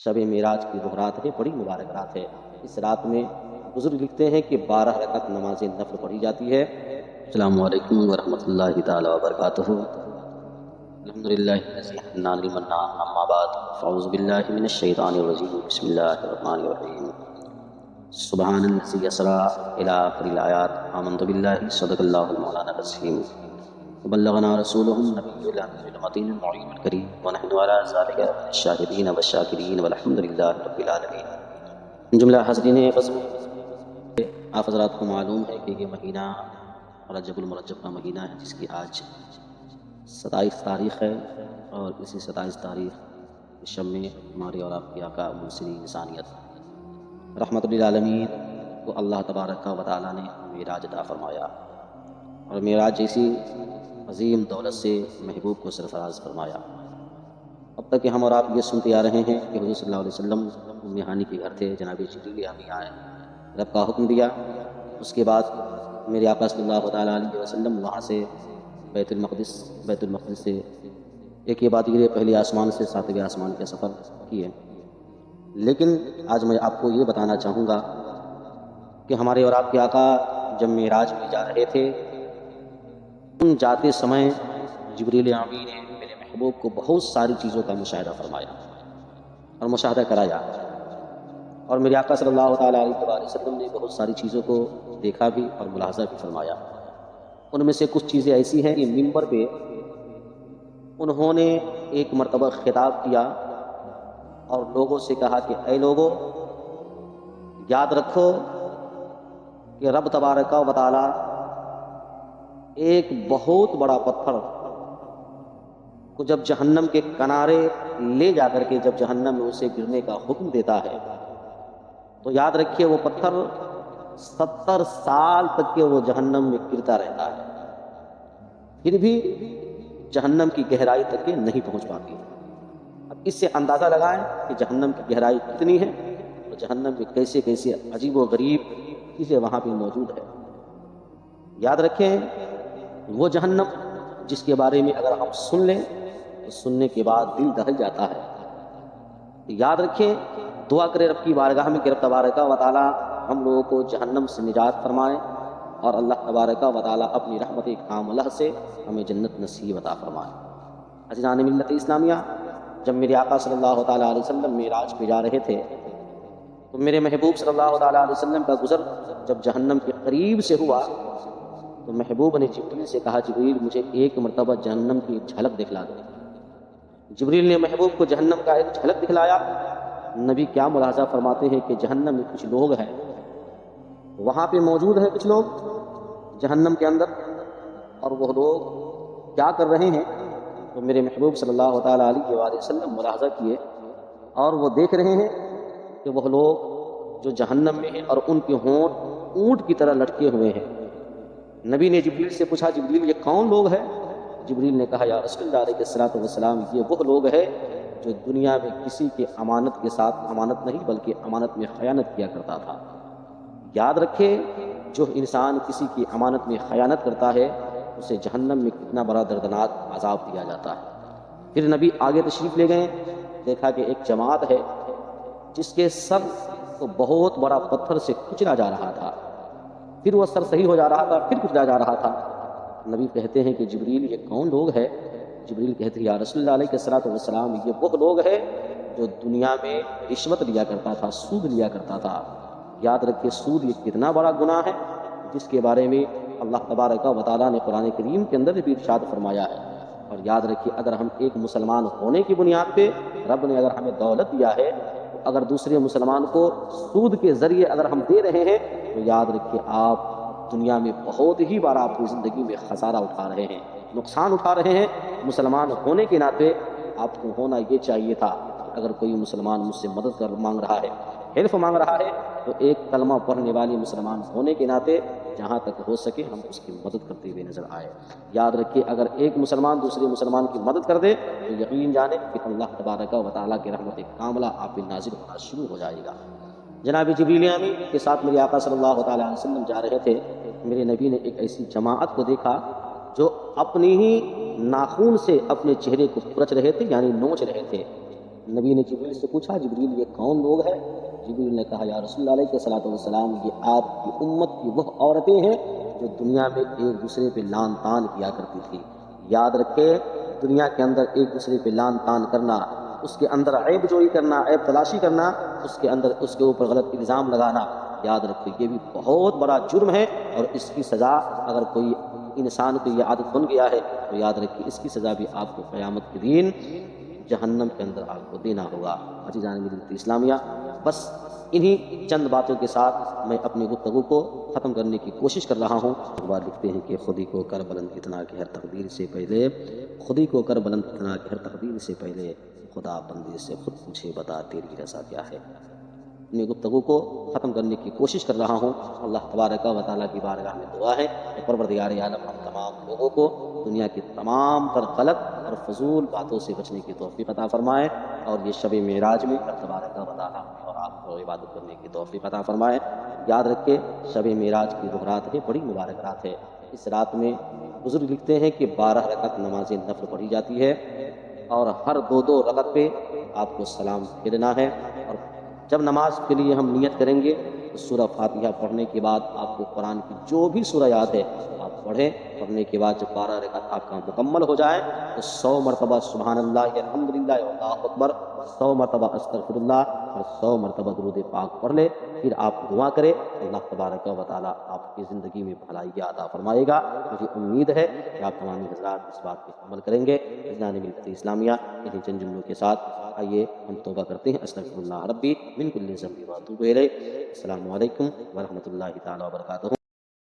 شب معراج کی وہ رات ہے، بڑی مبارک رات ہے۔ اس رات میں بزرگ لکھتے ہیں کہ 12 رکعت نماز نفل پڑھی جاتی ہے۔ السلام علیکم ورحمۃ اللہ تعالی وبرکاتہ۔ الحمدللہ الذی حنان المنان، اما بعد فاعوذ باللہ من الشیطان الرجیم، بسم اللہ الرحمن الرحیم۔ سبحان الذی اسریٰ الی آخر الآیات، آمنت باللہ صدق اللہ المولانا العظیم، وبلغنا رسولہ النبی الامین المتین المعین الکریم، ونحن علی ذلک من الشاہدین والشاکرین والحمدللہ رب العالمین۔ جملہ حاضرین عزم، آپ حضرات کو معلوم ہے کہ یہ مہینہ رجب المرجب کا مہینہ ہے، جس کی آج 27 تاریخ ہے، اور اسی 27 تاریخ کے شب میں ہمارے اور آپ کے آقا منصری انسانیت رحمت للعالمین کو اللہ تبارک و تعالیٰ نے معراج عطا فرمایا، اور معراج جیسی عظیم دولت سے محبوب کو سرفراز فرمایا۔ اب تک کہ ہم اور آپ یہ سنتے آ رہے ہیں کہ حضور صلی اللہ علیہ وسلم ام ہانی کے گھر تھے، جناب جبریل امین آئے، رب کا حکم دیا۔ اس کے بعد میرے آقا صلی اللہ تعالیٰ علیہ وسلم وہاں سے بیت المقدس سے ایک یہ بات یہ پہلے آسمان سے 7ویں آسمان کا سفر کیے۔ لیکن آج میں آپ کو یہ بتانا چاہوں گا کہ ہمارے اور آپ کے آقا جب معراج میں جا رہے تھے، ان جاتے سمے جبریل امین نے میرے محبوب کو بہت ساری چیزوں کا مشاہدہ فرمایا اور مشاہدہ کرایا، اور میرے آقا صلی اللہ تعالیٰ علیہ وسلم نے بہت ساری چیزوں کو دیکھا بھی اور ملاحظہ بھی فرمایا۔ ان میں سے کچھ چیزیں ایسی ہیں کہ منبر پہ انہوں نے ایک مرتبہ خطاب کیا اور لوگوں سے کہا کہ اے لوگوں، یاد رکھو کہ رب تبارک و تعالی ایک بہت بڑا پتھر کو جب جہنم کے کنارے لے جا کر کے جب جہنم میں اسے گرنے کا حکم دیتا ہے، تو یاد رکھیے وہ پتھر 70 سال تک کے وہ جہنم میں گرتا رہتا ہے، پھر بھی جہنم کی گہرائی تک کے نہیں پہنچ پاتی۔ اب اس سے اندازہ لگائیں کہ جہنم کی گہرائی کتنی ہے، اور جہنم میں کیسے کیسے عجیب و غریب چیزیں وہاں پہ موجود ہے۔ یاد رکھیں وہ جہنم جس کے بارے میں اگر ہم سن لیں تو سننے کے بعد دل دہل جاتا ہے۔ یاد رکھیں، دعا کریں رب کی بارگاہ میں کہ رب تبارک و تعالی ہم لوگوں کو جہنم سے نجات فرمائے، اور اللہ تبارک و تعالی اپنی رحمت کاملہ سے ہمیں جنت نصیب عطا فرمائے۔ عزیزان ملت اسلامیہ، جب میرے آقا صلی اللہ تعالیٰ علیہ وسلم معراج پہ جا رہے تھے تو میرے محبوب صلی اللہ تعالیٰ علیہ وسلم کا گزر جب جہنم کے قریب سے ہوا تو محبوب نے جبریل سے کہا، جبریل مجھے ایک مرتبہ جہنم کی جھلک دکھلا دو۔ جبریل نے محبوب کو جہنم کا ایک جھلک دکھلایا۔ نبی کیا ملاحظہ فرماتے ہیں کہ جہنم میں کچھ لوگ ہیں، وہاں پہ موجود ہیں کچھ لوگ جہنم کے اندر، اور وہ لوگ کیا کر رہے ہیں؟ تو میرے محبوب صلی اللہ تعالیٰ علیہ وآلہ وسلم ملاحظہ کیے، اور وہ دیکھ رہے ہیں کہ وہ لوگ جو جہنم میں ہیں اور ان کے ہونٹ اونٹ کی طرح لٹکے ہوئے ہیں۔ نبی نے جبریل سے پوچھا، جبریل یہ کون لوگ ہیں؟ جبریل نے کہا، یا رسول اللہ علیہ السلام، یہ وہ لوگ ہیں جو دنیا میں کسی کے امانت کے ساتھ، امانت نہیں بلکہ امانت میں خیانت کیا کرتا تھا۔ یاد رکھے، جو انسان کسی کی امانت میں خیانت کرتا ہے اسے جہنم میں کتنا بڑا دردناک عذاب دیا جاتا ہے۔ پھر نبی آگے تشریف لے گئے، دیکھا کہ ایک جماعت ہے جس کے سر کو بہت بڑا پتھر سے کچلا جا رہا تھا، پھر وہ سر صحیح ہو جا رہا تھا، پھر کچلا جا رہا تھا۔ نبی کہتے ہیں کہ جبریل یہ کون لوگ ہیں؟ جبریل کہتے ہیں، یا رسول اللہ علیہ السلام، یہ وہ لوگ ہیں جو دنیا میں رشوت لیا کرتا تھا، سود لیا کرتا تھا۔ یاد رکھیے، سود یہ کتنا بڑا گناہ ہے جس کے بارے میں اللہ تبارک و تعالیٰ نے قرآن کریم کے اندر بھی ارشاد فرمایا ہے۔ اور یاد رکھیے، اگر ہم ایک مسلمان ہونے کی بنیاد پہ رب نے اگر ہمیں دولت دیا ہے، اگر دوسرے مسلمان کو سود کے ذریعے اگر ہم دے رہے ہیں تو یاد رکھیے آپ دنیا میں بہت ہی بار اپنی زندگی میں خسارہ اٹھا رہے ہیں، نقصان اٹھا رہے ہیں۔ مسلمان ہونے کے ناطے آپ کو ہونا یہ چاہیے تھا کہ اگر کوئی مسلمان مجھ سے مدد مانگ رہا ہے، ہیلپ مانگ رہا ہے، تو ایک کلمہ پڑھنے والی مسلمان ہونے کے ناطے جہاں تک ہو سکے ہم اس کی مدد کرتے ہوئے نظر آئے۔ یاد رکھیے، اگر ایک مسلمان دوسرے مسلمان کی مدد کر دے تو یقین جانے کہ اللہ تبارک و تعالیٰ کی رحمت کاملہ آپ پہ نازل ہونا شروع ہو جائے گا۔ جناب جبریل امین کے ساتھ میرے آقا صلی اللہ تعالیٰ علیہ وسلم جا رہے تھے، میرے نبی نے ایک ایسی جماعت کو دیکھا جو اپنی ہی ناخون سے اپنے چہرے کو کھرچ رہے تھے، یعنی نوچ رہے تھے۔ نبی نے جبریل سے پوچھا جبریل یہ کون لوگ ہیں؟ جبریل نے کہا یا رسول اللہ علیہ الصلوۃ والسلام یہ آپ کی امت کی وہ عورتیں ہیں جو دنیا میں ایک دوسرے پہ لان تان کیا کرتی تھی۔ یاد رکھے دنیا کے اندر ایک دوسرے پہ لان تان کرنا، اس کے اندر عیب جوئی کرنا، عیب تلاشی کرنا، اس کے اندر اس کے اوپر غلط الزام لگانا، یاد رکھے یہ بھی بہت بڑا جرم ہے، اور اس کی سزا اگر کوئی انسان کو یہ عادت بن گیا ہے تو یاد رکھیے اس کی سزا بھی آپ کو قیامت کے دن جہنم کے اندر آپ کو دینا ہوگا۔ عزیزان ملت اسلامیہ، بس انہی چند باتوں کے ساتھ میں اپنی گفتگو کو ختم کرنے کی کوشش کر رہا ہوں۔ اقبال لکھتے ہیں کہ خودی کو کر بلند اتنا کہ ہر تقدیر سے پہلے، خودی کو کر بلند اتنا کہ ہر تقدیر سے پہلے، خدا بندے سے خود پوچھے بتا تیری رضا کیا ہے۔ اپنی گفتگو کو ختم کرنے کی کوشش کر رہا ہوں۔ اللہ تبارک و تعالیٰ کی بارگاہ میں دعا ہے کہ پروردگار عالم ہم تمام لوگوں کو دنیا کی تمام تر غلط اور فضول باتوں سے بچنے کی توفیق عطا فرمائے، اور یہ شب معراج میں اللہ تبارک و تعالیٰ ہمیں اور آپ کو عبادت کرنے کی توفیق عطا فرمائے۔ یاد رکھے شب معراج کی وہ رات ہے، بڑی مبارک رات ہے۔ اس رات میں بزرگ لکھتے ہیں کہ 12 رکعت نماز نفل پڑھی جاتی ہے، اور ہر دو رکعت پہ آپ کو سلام پھیرنا ہے، اور جب نماز کے لیے ہم نیت کریں گے تو سورہ فاتحہ پڑھنے کے بعد آپ کو قرآن کی جو بھی سورہ یاد ہے آپ پڑھیں۔ پڑھنے کے بعد جب 12 رکعت آپ کا مکمل ہو جائے تو 100 مرتبہ سبحان اللہ الحمدللہ اللہ اکبر، 100 مرتبہ استغفر اللہ، اور 100 مرتبہ درود پاک پڑھ لے۔ پھر آپ دعا کریں، اللہ تبارک و تعالیٰ آپ کی زندگی میں بھلائی عطا فرمائے گا۔ مجھے امید ہے کہ آپ تمام حضرات اس بات پہ عمل کریں گے۔ عزیزان ملت اسلامیہ، انہیں چند جملوں کے ساتھ آئیے ہم توبہ کرتے ہیں۔ استغفر اللہ ربی من کل ذنب و اتوب الیہ۔ السلام علیکم ورحمۃ اللہ تعالیٰ وبرکاتہ۔